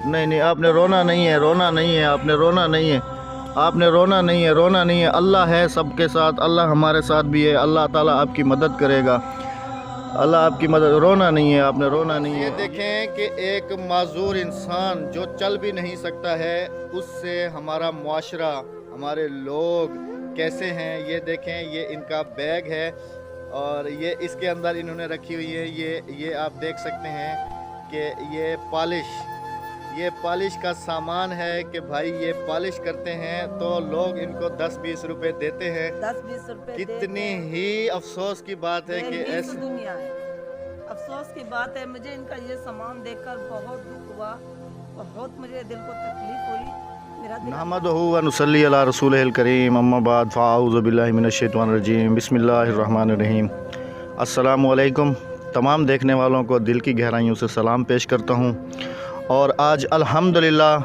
नहीं नहीं, आपने रोना नहीं है, रोना नहीं है, आपने रोना नहीं है, आपने रोना नहीं है, रोना नहीं है। अल्लाह है सबके साथ, अल्लाह हमारे साथ भी है, अल्लाह ताला आपकी मदद करेगा, अल्लाह आपकी मदद। रोना नहीं है, आपने रोना नहीं है। ये देखें कि एक माजूर इंसान जो चल भी नहीं सकता है, उससे हमारा मुआशरा, हमारे लोग कैसे हैं। ये देखें, ये इनका बैग है और ये इसके अंदर इन्होंने रखी हुई है। ये आप देख सकते हैं कि ये पॉलिश का सामान है कि भाई ये पॉलिश करते हैं तो लोग इनको 10-20 रुपए देते हैं। 10-20 रुपए कितनी ही अफसोस की बात है कि ऐसी दुनिया है। अफसोस की बात है, मुझे इनका ये सामान देखकर बहुत दुख हुआ, बहुत मुझे दिल को तकलीफ हुई। मेरा दिल नहमदुहु व नुसल्ली अला रसूलिल करीम, अम्मा बाद फ़अऊज़ु बिल्लाहि मिनश शैतानिर रजीम, बिस्मिल्लाहिर रहमानिर रहीम। अस्सलामु अलैकुम। तमाम देखने वालों को दिल की गहराइयों से सलाम पेश करता हूँ। और आज अल्हम्दुलिल्लाह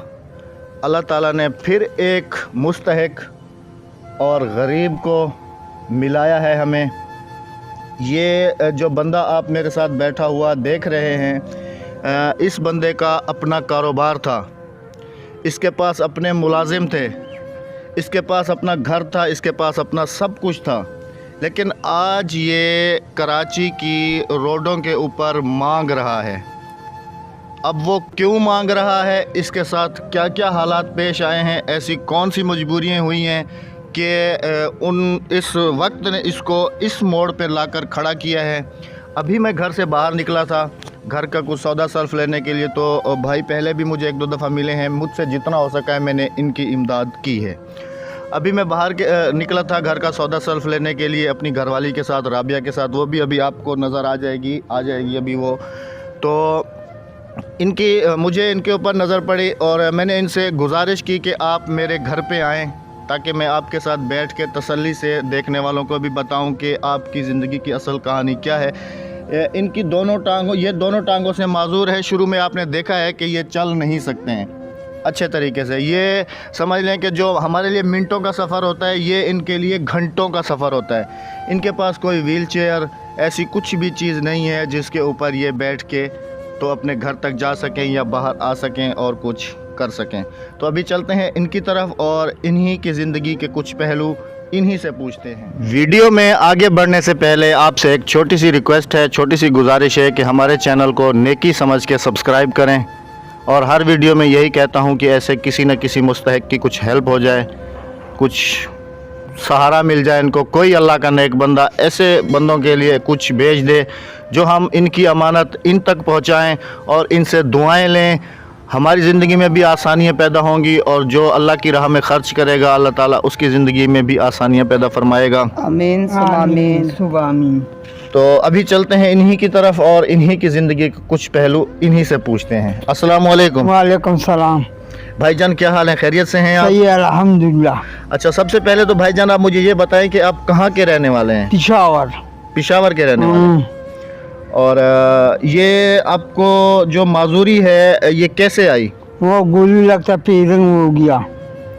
अल्लाह ताला ने फिर एक मुस्तहिक और गरीब को मिलाया है हमें। ये जो बंदा आप मेरे साथ बैठा हुआ देख रहे हैं, इस बंदे का अपना कारोबार था, इसके पास अपने मुलाजिम थे, इसके पास अपना घर था, इसके पास अपना सब कुछ था। लेकिन आज ये कराची की रोडों के ऊपर मांग रहा है। अब वो क्यों मांग रहा है, इसके साथ क्या क्या हालात पेश आए हैं, ऐसी कौन सी मजबूरियां हुई हैं कि इस वक्त ने इसको इस मोड़ पर लाकर खड़ा किया है। अभी मैं घर से बाहर निकला था, घर का कुछ सौदा सर्फ लेने के लिए, तो भाई पहले भी मुझे 1-2 दफ़ा मिले हैं, मुझसे जितना हो सका है मैंने इनकी इमदाद की है। अभी मैं बाहर निकला था घर का सौदा सर्फ लेने के लिए अपनी घरवाली के साथ, राबिया के साथ। वो भी अभी आपको नज़र आ जाएगी अभी वो। तो मुझे इनके ऊपर नज़र पड़ी और मैंने इनसे गुजारिश की कि आप मेरे घर पे आएँ ताकि मैं आपके साथ बैठ के तसल्ली से देखने वालों को भी बताऊं कि आपकी ज़िंदगी की असल कहानी क्या है। इनकी ये दोनों टांगों से माजूर है। शुरू में आपने देखा है कि ये चल नहीं सकते हैं अच्छे तरीके से। ये समझ लें कि जो हमारे लिए मिनटों का सफ़र होता है, ये इनके लिए घंटों का सफ़र होता है। इनके पास कोई व्हील चेयर ऐसी कुछ भी चीज़ नहीं है जिसके ऊपर ये बैठ के तो अपने घर तक जा सकें या बाहर आ सकें और कुछ कर सकें। तो अभी चलते हैं इनकी तरफ और इन्हीं की ज़िंदगी के कुछ पहलू इन्हीं से पूछते हैं। वीडियो में आगे बढ़ने से पहले आपसे एक छोटी सी रिक्वेस्ट है, छोटी सी गुजारिश है कि हमारे चैनल को नेकी समझ के सब्सक्राइब करें। और हर वीडियो में यही कहता हूं कि ऐसे किसी न किसी मुस्तहिक की कुछ हेल्प हो जाए, कुछ सहारा मिल जाए इनको। कोई अल्लाह का नेक बंदा ऐसे बंदों के लिए कुछ भेज दे जो हम इनकी अमानत इन तक पहुंचाएं और इनसे दुआएं लें। हमारी ज़िंदगी में भी आसानियां पैदा होंगी और जो अल्लाह की राह में ख़र्च करेगा अल्लाह ताला उसकी ज़िंदगी में भी आसानियां पैदा फरमाएगा। आमीन आमीन सुबह आमीन। तो अभी चलते हैं इन्हीं की तरफ और इन्हीं की ज़िंदगी के कुछ पहलू इन्हीं से पूछते हैं। अस्सलाम वालेकुम। वालेकुम सलाम। भाईजान क्या हाल है, खैरियत से हैं आप? सही है अल्हम्दुलिल्लाह। अच्छा, सबसे पहले तो भाईजान आप मुझे ये बताएं कि आप कहाँ के रहने वाले हैं? पिशावर के रहने वाले हैं। और ये आपको जो माजूरी है ये कैसे आई? वो गोली लगता फायरिंग हो गया।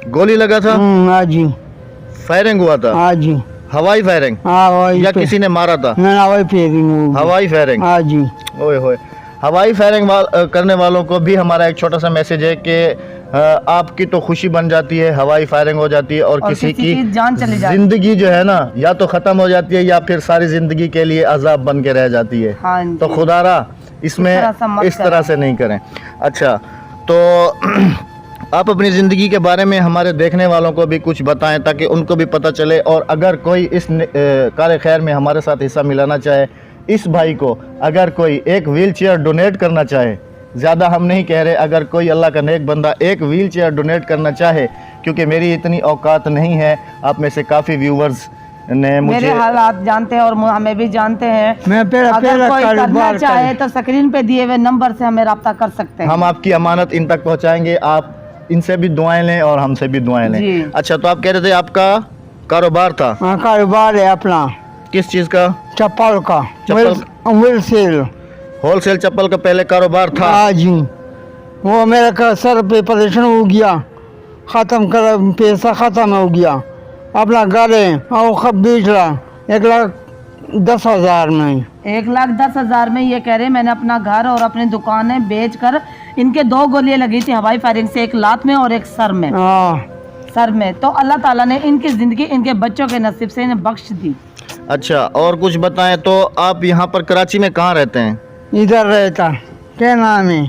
गोली लगा था? हाँ जी। फायरिंग हुआ था? हाँ जी। हवाई फायरिंग? हाँ, या किसी ने मारा था? हवाई फायरिंग। हवाई फायरिंग? हाँ जी। ओए होए। हवाई फायरिंग करने वालों को भी हमारा एक छोटा सा मैसेज है कि आपकी तो खुशी बन जाती है, हवाई फायरिंग हो जाती है और किसी की जान चली जाती है। जिंदगी जो है ना या तो ख़त्म हो जाती है या फिर सारी ज़िंदगी के लिए अजाब बन के रह जाती है। हाँ, तो खुदारा इसमें इस तरह से नहीं करें। अच्छा, तो आप अपनी ज़िंदगी के बारे में हमारे देखने वालों को भी कुछ बताएं ताकि उनको भी पता चले। और अगर कोई इस कार खैर में हमारे साथ हिस्सा मिलाना चाहे, इस भाई को अगर कोई एक व्हील चेयर डोनेट करना चाहे, ज़्यादा हम नहीं कह रहे, अगर कोई अल्लाह का नेक बंदा एक व्हील चेयर डोनेट करना चाहे, क्योंकि मेरी इतनी औकात नहीं है, आप में से काफ़ी व्यूवर्स ने मुझे मेरे हालात जानते हैं और हमें भी जानते हैं। अगर कोई करना चाहे तो स्क्रीन पे दिए हुए नंबर से हमें रब्ता कर सकते हैं। हम आपकी अमानत इन तक पहुंचाएंगे, आप इनसे भी दुआएं लें और हमसे भी दुआएं लें। अच्छा, तो आप कह रहे थे आपका कारोबार था? हाँ, कारोबार है अपना। किस चीज़ का? चप्पल का। होलसेल चप्पल का पहले कारोबार था? हाँ जी। वो मेरा सर पे परेशान हो गया, ख़त्म कर, पैसा ख़त्म हो गया। अपना घर है और खब बेच रहा 1,10,000 में। 1,10,000 में ये कह रहे मैंने अपना घर और अपनी दुकानें बेच कर, इनके 2 गोलियां लगी थी हवाई फायरिंग से, एक लात में और एक सर में। सर में। तो अल्लाह ताला ने इनकी ज़िंदगी इनके बच्चों के नसीब से इन्हें बख्श दी। अच्छा, और कुछ बताएं तो आप यहाँ पर कराची में कहाँ रहते हैं? इधर रहता, क्या नाम है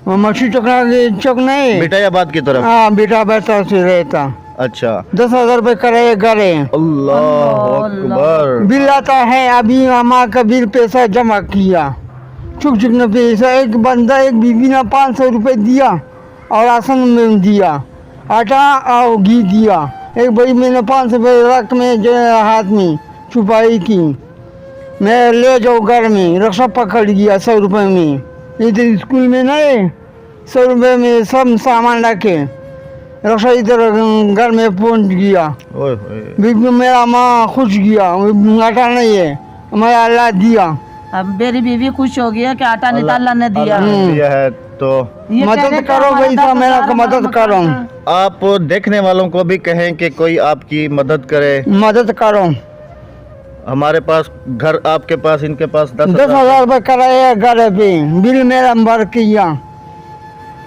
वो मछली चौक नहीं, बिटायाबाद की तरफ। हाँ बेटा बेटा से रहता। अच्छा, 10,000 रुपये करे करे। अल्लाह अकबर। बिल आता है, अभी मामा का बिल पैसा जमा किया, चुप चुप ने पैसा, एक बंदा एक बीबी ने 500 रुपये दिया और राशन में दिया, आटा और घी दिया। एक भाई मैंने 500 रुपये रख में जो हाथ में छुपाई की, मैं ले जाऊँ घर में, रक्षा पकड़ गया 100 रुपये में। इधर स्कूल में नहीं 100 रुपये में सब सामान रखे, रक्षा इधर घर में पहुंच गया। ओए होए। बीबी मेरा माँ खुश गया, आटा नहीं है मैं अल्लाह दिया। अब मेरी बीवी खुश हो गया कि आटा नहीं अल्लाह ने दिया। अल्लाह ने दिया है तो ये मदद कहने का करो हमारा भाई साहब, मेरा 10,000 मदद करो, आप देखने वालों को भी कहें कि कोई आपकी मदद करे। मदद करो। हमारे पास घर, आपके पास, इनके पास 10,000 रुपये कराया घर पे, बिल मेरा भर किया,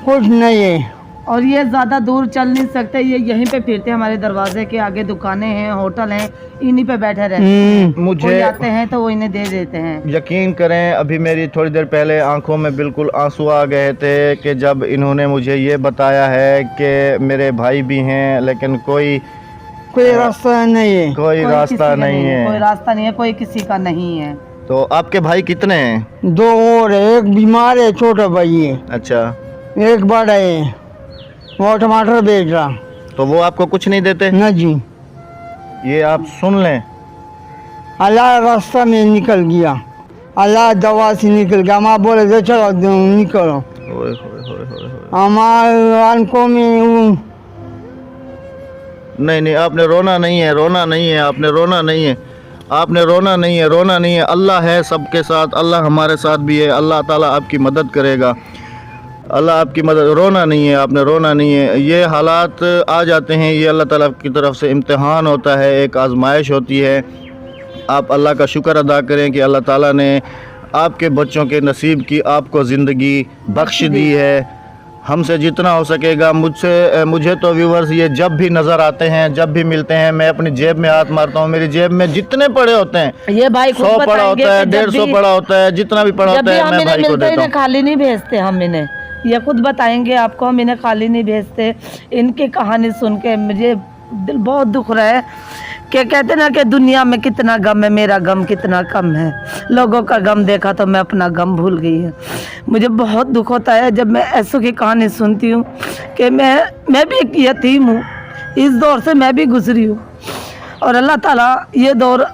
कुछ नहीं है। और ये ज़्यादा दूर चल नहीं सकते, ये यहीं पे फिरते, हमारे दरवाजे के आगे दुकानें हैं, होटल हैं, इन्हीं पे बैठे रहते हैं। कोई मुझे आते हैं तो वो इन्हें दे देते हैं। यकीन करें, अभी मेरी थोड़ी देर पहले आंखों में बिल्कुल आंसू आ गए थे कि जब इन्होंने मुझे ये बताया है कि मेरे भाई भी हैं लेकिन कोई रास्ता नहीं है, कोई रास्ता किसी का नहीं है। कोई रास्ता नहीं है, कोई किसी का नहीं है। तो आपके भाई कितने हैं? 2 और है, एक बीमार है छोटा भाई है, अच्छा, एक बड़ा है वो टमाटर बेच रहा। तो वो आपको कुछ नहीं देते? न जी, ये आप सुन लें। अल्लाह रास्ता में निकल गया, अल्लाह दवा से निकल गया। माँ बोले जो चलो निकलो, ओए होए होए होए होए। हमारे आंखों में नहीं, आपने रोना नहीं है, रोना नहीं है, आपने रोना नहीं है, आपने रोना नहीं है, रोना नहीं है। अल्लाह है सबके साथ, अल्लाह हमारे साथ भी है, अल्लाह ताला आपकी मदद करेगा, अल्लाह आपकी मदद। रोना नहीं है, आपने रोना नहीं है। ये हालात आ जाते हैं, ये अल्लाह ताला की तरफ से इम्तिहान होता है, एक आजमाइश होती है। आप अल्लाह का शुक्र अदा करें कि अल्लाह ताला ने आपके बच्चों के नसीब की आपको ज़िंदगी बख्श दी है। हमसे जितना हो सकेगा, मुझे तो व्यूवर्स ये जब भी नज़र आते हैं, जब भी मिलते हैं, मैं अपनी जेब में हाथ मारता हूँ, मेरी जेब में जितने पड़े होते हैं, ये भाई 100 पड़ा होता है, 150 पड़ा होता है, जितना भी पड़ा होता है मैं भाई को देता हूँ। खाली नहीं भेजते हम इन्हें, ये खुद बताएंगे आपको, हम इन्हें खाली नहीं भेजते। इनकी कहानी सुन के मुझे दिल बहुत दुख रहा है कि कहते ना कि दुनिया में कितना गम है, मेरा गम कितना कम है। लोगों का गम देखा तो मैं अपना गम भूल गई है। मुझे बहुत दुख होता है जब मैं ऐसों की कहानी सुनती हूँ कि मैं भी एक यतीम हूँ, इस दौर से मैं भी गुजरी हूँ। और अल्लाह ताला ये दौर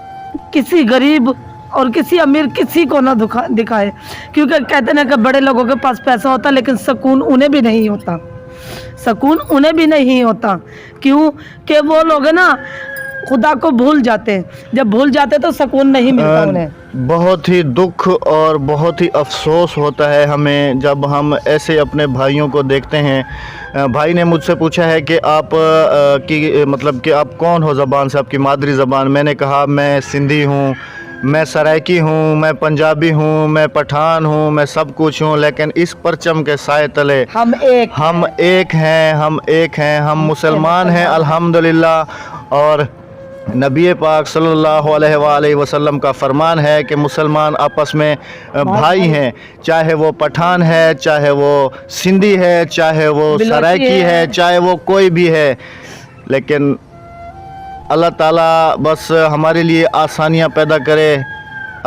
किसी गरीब और किसी अमीर किसी को ना दिखाए, क्योंकि कहते ना कि बड़े लोगों के पास पैसा होता लेकिन सुकून उन्हें भी नहीं होता, सुकून उन्हें भी नहीं होता। क्यों कि वो लोग ना खुदा को भूल जाते हैं, जब भूल जाते तो सुकून नहीं मिलता उन्हें। बहुत ही दुख और बहुत ही अफसोस होता है हमें जब हम ऐसे अपने भाइयों को देखते हैं। भाई ने मुझसे पूछा है कि आप मतलब कि आप कौन हो ज़बान से, आपकी मादरी ज़बान। मैंने कहा मैं सिंधी हूँ, मैं सराइकी हूँ, मैं पंजाबी हूँ, मैं पठान हूँ, मैं सब कुछ हूँ, लेकिन इस परचम के साए तले हम एक हैं, हम मुसलमान हैं अल्हम्दुलिल्लाह। और नबी पाक सल्लल्लाहु अलैहि वसल्लम का फरमान है कि मुसलमान आपस में भाई हैं, चाहे वो पठान है, चाहे वो सिंधी है, चाहे वो सराइकी है, चाहे वो कोई भी है। लेकिन अल्लाह ताला बस हमारे लिए आसानियाँ पैदा करे,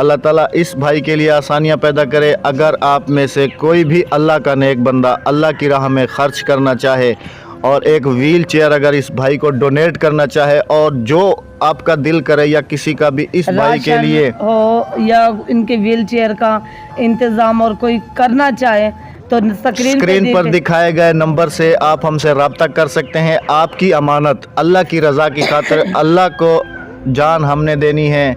अल्लाह ताला इस भाई के लिए आसानियाँ पैदा करे। अगर आप में से कोई भी अल्लाह का नेक बंदा अल्लाह की राह में ख़र्च करना चाहे और एक व्हील चेयर अगर इस भाई को डोनेट करना चाहे, और जो आपका दिल करे या किसी का भी इस भाई के लिए हो या इनके व्हील चेयर का इंतज़ाम और कोई करना चाहे तो स्क्रीन पर दिखाए गए नंबर से आप हमसे रब्ता कर सकते हैं। आपकी अमानत अल्लाह की रज़ा की खातिर, अल्लाह को जान हमने देनी है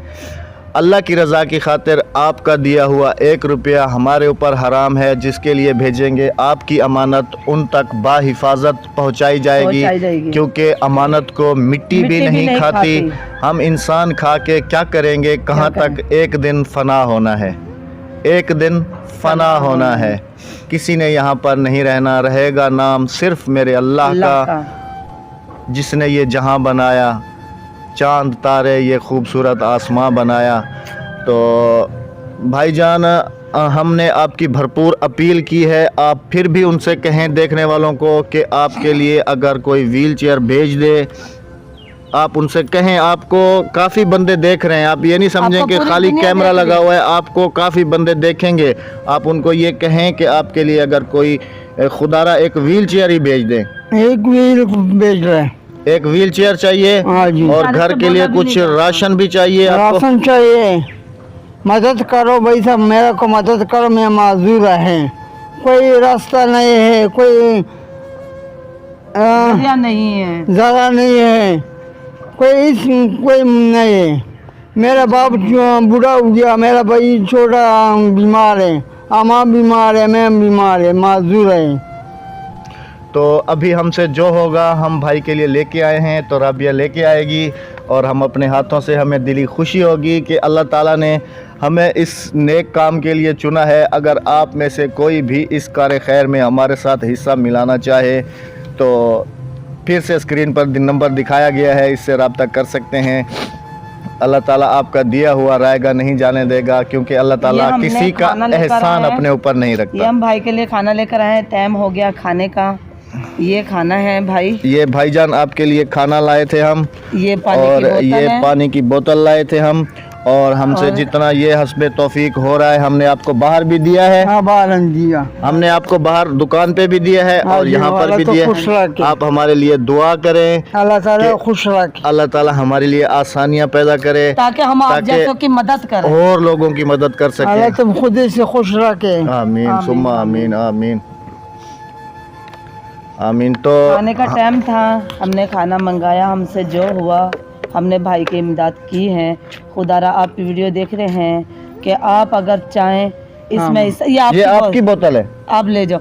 अल्लाह की रज़ा की खातिर आपका दिया हुआ 1 रुपया हमारे ऊपर हराम है, जिसके लिए भेजेंगे आपकी अमानत उन तक बाहिफाजत पहुंचाई जाएगी, क्योंकि अमानत को मिट्टी भी नहीं खाती। हम इंसान खा के क्या करेंगे, कहाँ तक, एक दिन फना होना है, एक दिन फना होना है। किसी ने यहाँ पर नहीं रहना, रहेगा नाम सिर्फ मेरे अल्लाह का, जिसने ये जहां बनाया, चांद तारे ये खूबसूरत आसमां बनाया। तो भाईजान हमने आपकी भरपूर अपील की है, आप फिर भी उनसे कहें देखने वालों को कि आपके लिए अगर कोई व्हील चेयर भेज दे, आप उनसे कहें। आपको काफ़ी बंदे देख रहे हैं, आप ये नहीं समझें कि खाली कैमरा लगा हुआ है, आपको काफ़ी बंदे देखेंगे। आप उनको ये कहें कि आपके लिए अगर कोई खुदारा एक व्हील चेयर ही भेज दें। एक व्हील भेज रहे हैं, एक व्हील चेयर चाहिए, हाँ जी, और घर के लिए कुछ राशन भी चाहिए आपको। राशन चाहिए, मदद करो भाई साहब, मेरे को मदद करो, मैं माजूर है, कोई रास्ता नहीं है, कोई जरिया नहीं है, ज़रा नहीं है, कोई नहीं है। मेरा बाप बूढ़ा हो गया, मेरा भाई छोटा बीमार है, अम्मा बीमार है, मैं बीमार है, माजूर है। तो अभी हमसे जो होगा हम भाई के लिए लेके आए हैं, तो राबिया लेके आएगी, और हम अपने हाथों से, हमें दिली खुशी होगी कि अल्लाह ताला ने हमें इस नेक काम के लिए चुना है। अगर आप में से कोई भी इस कार खैर में हमारे साथ हिस्सा मिलाना चाहे तो फिर से स्क्रीन पर नंबर दिखाया गया है, इससे रब्ता कर सकते हैं। अल्लाह ताला आपका दिया हुआ रायगा नहीं जाने देगा, क्योंकि अल्लाह ताला किसी का एहसान अपने ऊपर नहीं रखता। ये हम भाई के लिए खाना लेकर आए हैं, टाइम हो गया खाने का। ये खाना है भाई, ये भाईजान आपके लिए खाना लाए थे हम, ये पानी और की बोतल ये है। पानी की बोतल लाए थे हम, और हमसे जितना ये हस्बे तौफीक हो रहा है हमने आपको बाहर भी दिया है, हाँ बाहर दिया, हमने आपको बाहर दुकान पे भी दिया है, और यहाँ पर भी दिया है। आप हमारे लिए दुआ करें, अल्लाह ताला खुश रखे, अल्लाह ताला हमारे लिए आसानियाँ पैदा करे, ताकि हम आप जैसों की मदद करें, और लोगों की मदद कर अल्लाह सकें। तुम खुद से खुश रखे, आमीन सुम्मा आमीन आमीन आमीन। तो खाने का टाइम था, हमने खाना मंगाया, हमसे जो हुआ हमने भाई की इमदाद की है। खुदारा आप वीडियो देख रहे हैं कि आप अगर चाहें इसमें ये आपकी बोतल है, आप ले जाओ,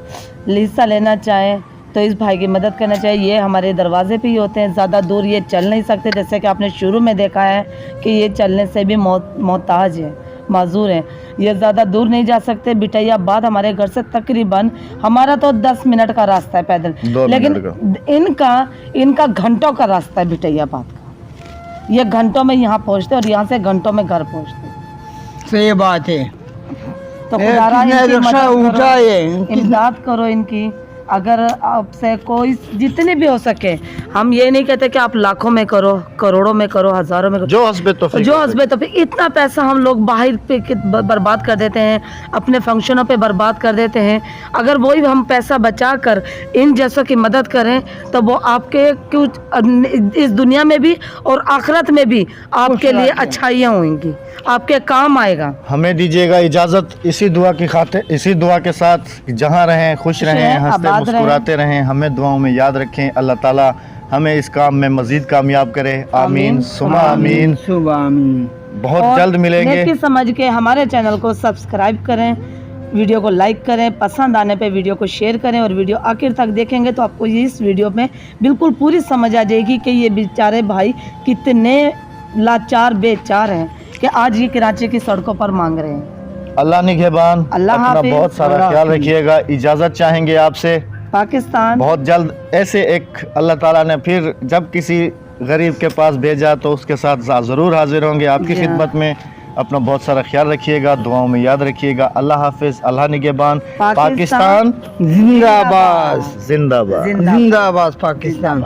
हिस्सा लेना चाहें तो इस भाई की मदद करना चाहिए। ये हमारे दरवाजे पे ही होते हैं, ज़्यादा दूर ये चल नहीं सकते, जैसे कि आपने शुरू में देखा है कि ये चलने से भी मोहताज है, माजूर है, ये ज़्यादा दूर नहीं जा सकते। बिटैयाबाद हमारे घर से तकरीबन, हमारा तो 10 मिनट का रास्ता है पैदल, लेकिन इनका घंटों का रास्ता है बिटैयाबाद का। ये घंटों में यहाँ पहुँचते और यहाँ से घंटों में घर पहुँचते। सही बात है। तो खुदारा इनकी मदद करो, है, इमदाद करो इनकी। अगर आपसे कोई जितने भी हो सके, हम ये नहीं कहते कि आप लाखों में करो, करोड़ों में करो, हजारों में करो, जो हस्बे तो इतना पैसा हम लोग बाहर पे बर्बाद कर देते हैं, अपने फंक्शनों पे बर्बाद कर देते हैं। अगर वही हम पैसा बचा कर इन जैसों की मदद करें तो वो आपके कुछ इस दुनिया में भी और आखिरत में भी आपके लिए अच्छाइयाँ होंगी, आपके काम आएगा। हमें दीजिएगा इजाज़त इसी दुआ की खातिर, इसी दुआ के साथ जहाँ रहें खुश रहें, हंसते मुस्कुराते रहें, हमें दुआओं में याद रखें। अल्लाह ताला हमें इस काम में मज़ीद कामयाब करे। आमीन सुमा आमीन। बहुत जल्द मिलेंगे। नेकी समझ के हमारे चैनल को सब्सक्राइब करें, वीडियो को लाइक करें, पसंद आने पे वीडियो को शेयर करें, और वीडियो आखिर तक देखेंगे तो आपको इस वीडियो में बिल्कुल पूरी समझ आ जाएगी कि ये बेचारे भाई कितने लाचार बेचार हैं कि आज ये कराची की सड़कों पर मांग रहे हैं। अल्लाह निगहबान, अल्लाह अपना हाफिज़, बहुत सारा ख्याल रखिएगा। इजाज़त चाहेंगे आपसे। पाकिस्तान बहुत जल्द ऐसे एक अल्लाह ताला ने फिर जब किसी गरीब के पास भेजा तो उसके साथ ज़रूर हाजिर होंगे आपकी खिदमत में। अपना बहुत सारा ख्याल रखिएगा, दुआओं में याद रखिएगा। अल्लाह हाफिज़, अल्लाह निगहबान। पाकिस्तान जिंदाबाद, जिंदाबाद, जिंदाबाद पाकिस्तान।